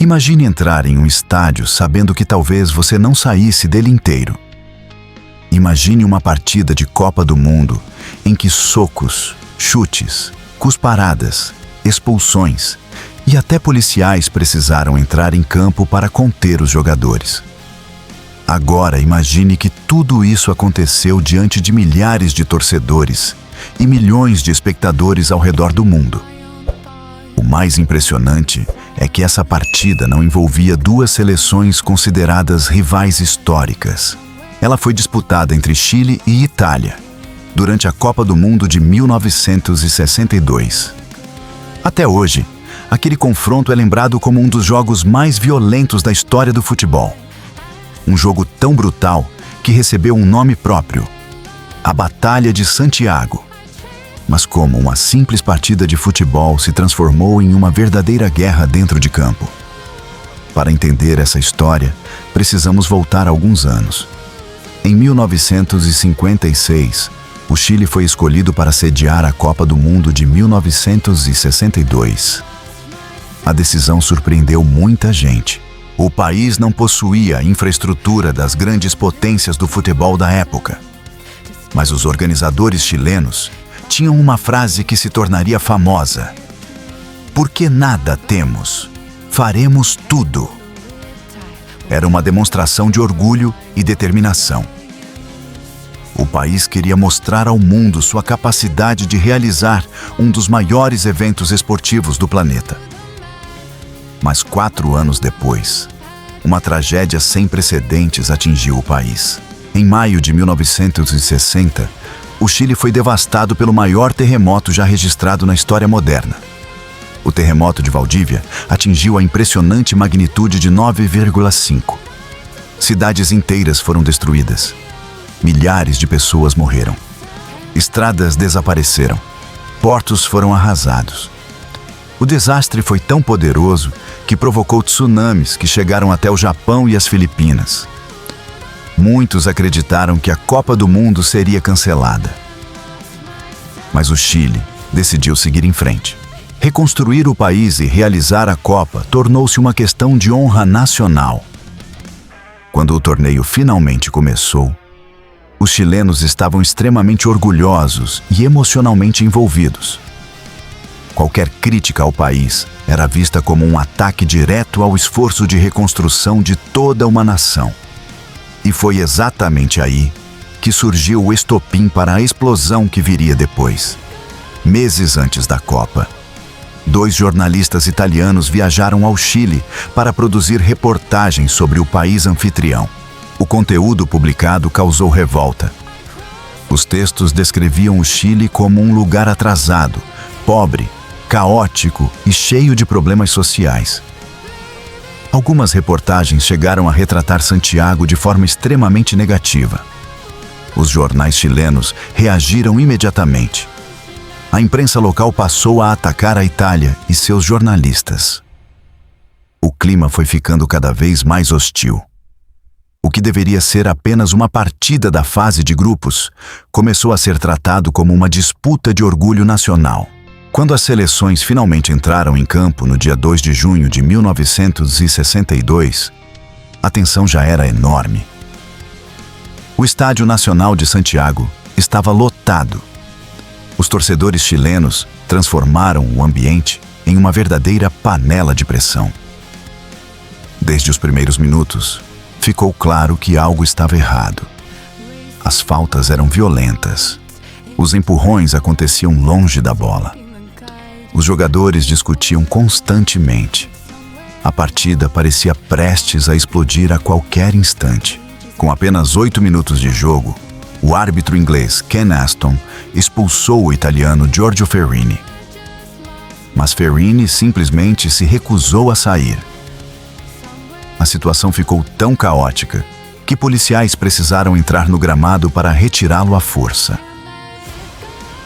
Imagine entrar em um estádio sabendo que talvez você não saísse dele inteiro. Imagine uma partida de Copa do Mundo em que socos, chutes, cusparadas, expulsões e até policiais precisaram entrar em campo para conter os jogadores. Agora imagine que tudo isso aconteceu diante de milhares de torcedores e milhões de espectadores ao redor do mundo. O mais impressionante é que essa partida não envolvia duas seleções consideradas rivais históricas. Ela foi disputada entre Chile e Itália, durante a Copa do Mundo de 1962. Até hoje, aquele confronto é lembrado como um dos jogos mais violentos da história do futebol. Um jogo tão brutal que recebeu um nome próprio: a Batalha de Santiago. Mas como uma simples partida de futebol se transformou em uma verdadeira guerra dentro de campo? Para entender essa história, precisamos voltar alguns anos. Em 1956, o Chile foi escolhido para sediar a Copa do Mundo de 1962. A decisão surpreendeu muita gente. O país não possuía a infraestrutura das grandes potências do futebol da época. Mas os organizadores chilenos tinham uma frase que se tornaria famosa: "Porque nada temos, faremos tudo." Era uma demonstração de orgulho e determinação. O país queria mostrar ao mundo sua capacidade de realizar um dos maiores eventos esportivos do planeta. Mas 4 anos depois, uma tragédia sem precedentes atingiu o país. Em maio de 1960, o Chile foi devastado pelo maior terremoto já registrado na história moderna. O terremoto de Valdívia atingiu a impressionante magnitude de 9,5. Cidades inteiras foram destruídas. Milhares de pessoas morreram. Estradas desapareceram. Portos foram arrasados. O desastre foi tão poderoso que provocou tsunamis que chegaram até o Japão e as Filipinas. Muitos acreditaram que a Copa do Mundo seria cancelada. Mas o Chile decidiu seguir em frente. Reconstruir o país e realizar a Copa tornou-se uma questão de honra nacional. Quando o torneio finalmente começou, os chilenos estavam extremamente orgulhosos e emocionalmente envolvidos. Qualquer crítica ao país era vista como um ataque direto ao esforço de reconstrução de toda uma nação. E foi exatamente aí que surgiu o estopim para a explosão que viria depois. Meses antes da Copa, 2 jornalistas italianos viajaram ao Chile para produzir reportagens sobre o país anfitrião. O conteúdo publicado causou revolta. Os textos descreviam o Chile como um lugar atrasado, pobre, caótico e cheio de problemas sociais. Algumas reportagens chegaram a retratar Santiago de forma extremamente negativa. Os jornais chilenos reagiram imediatamente. A imprensa local passou a atacar a Itália e seus jornalistas. O clima foi ficando cada vez mais hostil. O que deveria ser apenas uma partida da fase de grupos começou a ser tratado como uma disputa de orgulho nacional. Quando as seleções finalmente entraram em campo no dia 2 de junho de 1962, a tensão já era enorme. O Estádio Nacional de Santiago estava lotado. Os torcedores chilenos transformaram o ambiente em uma verdadeira panela de pressão. Desde os primeiros minutos, ficou claro que algo estava errado. As faltas eram violentas. Os empurrões aconteciam longe da bola. Os jogadores discutiam constantemente. A partida parecia prestes a explodir a qualquer instante. Com apenas 8 minutos de jogo, o árbitro inglês Ken Aston expulsou o italiano Giorgio Ferrini. Mas Ferrini simplesmente se recusou a sair. A situação ficou tão caótica que policiais precisaram entrar no gramado para retirá-lo à força.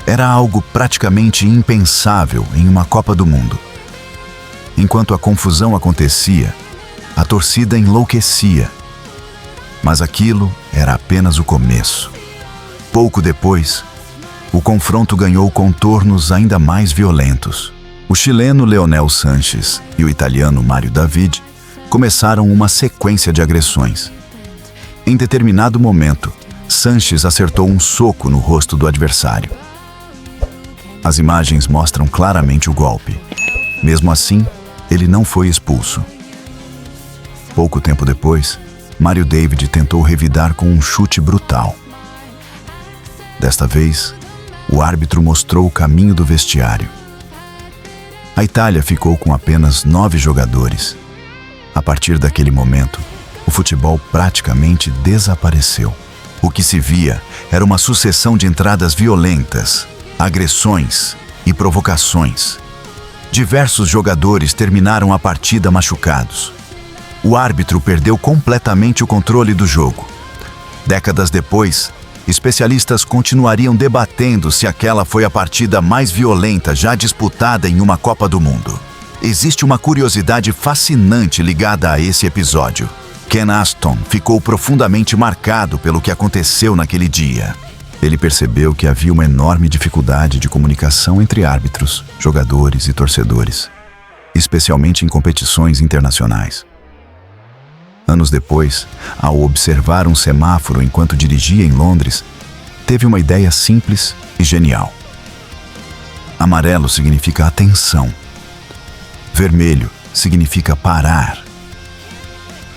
Era algo praticamente impensável em uma Copa do Mundo. Enquanto a confusão acontecia, a torcida enlouquecia. Mas aquilo era apenas o começo. Pouco depois, o confronto ganhou contornos ainda mais violentos. O chileno Leonel Sanches e o italiano Mário David começaram uma sequência de agressões. Em determinado momento, Sanches acertou um soco no rosto do adversário. As imagens mostram claramente o golpe. Mesmo assim, ele não foi expulso. Pouco tempo depois, Mário David tentou revidar com um chute brutal. Desta vez, o árbitro mostrou o caminho do vestiário. A Itália ficou com apenas 9 jogadores. A partir daquele momento, o futebol praticamente desapareceu. O que se via era uma sucessão de entradas violentas, agressões e provocações. Diversos jogadores terminaram a partida machucados. O árbitro perdeu completamente o controle do jogo. Décadas depois, especialistas continuariam debatendo se aquela foi a partida mais violenta já disputada em uma Copa do Mundo. Existe uma curiosidade fascinante ligada a esse episódio. Ken Aston ficou profundamente marcado pelo que aconteceu naquele dia. Ele percebeu que havia uma enorme dificuldade de comunicação entre árbitros, jogadores e torcedores, especialmente em competições internacionais. Anos depois, ao observar um semáforo enquanto dirigia em Londres, teve uma ideia simples e genial. Amarelo significa atenção. Vermelho significa parar.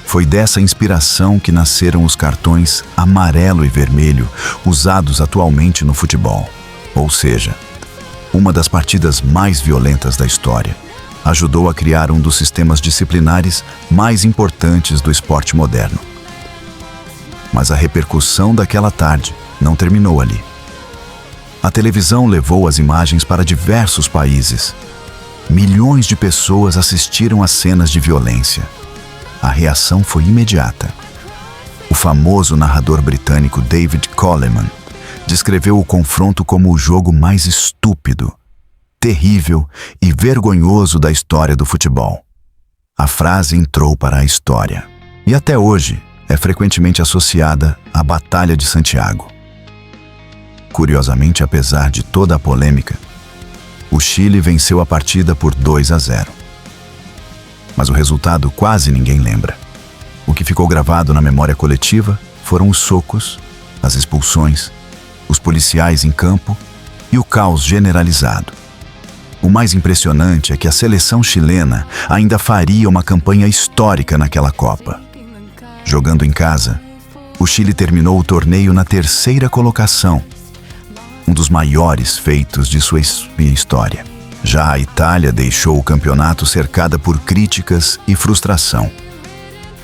Foi dessa inspiração que nasceram os cartões amarelo e vermelho usados atualmente no futebol. Ou seja, uma das partidas mais violentas da história. Ajudou a criar um dos sistemas disciplinares mais importantes do esporte moderno. Mas a repercussão daquela tarde não terminou ali. A televisão levou as imagens para diversos países. Milhões de pessoas assistiram às cenas de violência. A reação foi imediata. O famoso narrador britânico David Coleman descreveu o confronto como o jogo mais estúpido, terrível e vergonhoso da história do futebol. A frase entrou para a história e até hoje é frequentemente associada à Batalha de Santiago. Curiosamente, apesar de toda a polêmica, o Chile venceu a partida por 2-0. Mas o resultado quase ninguém lembra. O que ficou gravado na memória coletiva foram os socos, as expulsões, os policiais em campo e o caos generalizado. O mais impressionante é que a seleção chilena ainda faria uma campanha histórica naquela Copa. Jogando em casa, o Chile terminou o torneio na 3ª colocação, um dos maiores feitos de sua história. Já a Itália deixou o campeonato cercada por críticas e frustração.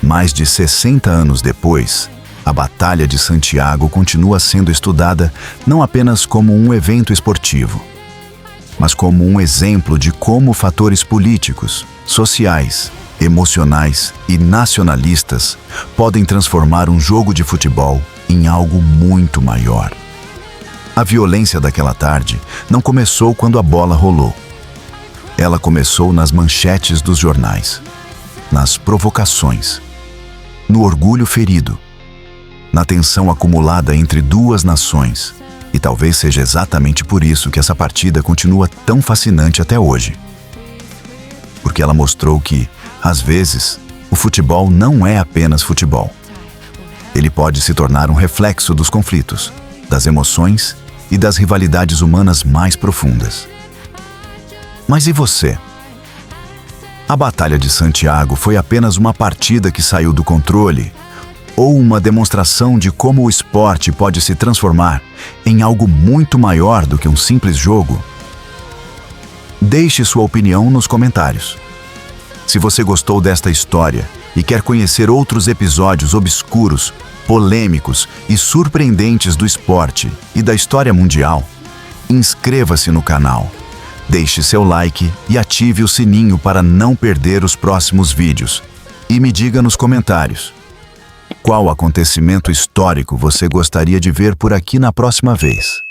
Mais de 60 anos depois, a Batalha de Santiago continua sendo estudada não apenas como um evento esportivo, mas como um exemplo de como fatores políticos, sociais, emocionais e nacionalistas podem transformar um jogo de futebol em algo muito maior. A violência daquela tarde não começou quando a bola rolou. Ela começou nas manchetes dos jornais, nas provocações, no orgulho ferido, na tensão acumulada entre duas nações. E talvez seja exatamente por isso que essa partida continua tão fascinante até hoje. Porque ela mostrou que, às vezes, o futebol não é apenas futebol. Ele pode se tornar um reflexo dos conflitos, das emoções e das rivalidades humanas mais profundas. Mas e você? A Batalha de Santiago foi apenas uma partida que saiu do controle ou uma demonstração de como o esporte pode se transformar em algo muito maior do que um simples jogo? Deixe sua opinião nos comentários. Se você gostou desta história e quer conhecer outros episódios obscuros, polêmicos e surpreendentes do esporte e da história mundial, inscreva-se no canal. Deixe seu like e ative o sininho para não perder os próximos vídeos. E me diga nos comentários: qual acontecimento histórico você gostaria de ver por aqui na próxima vez?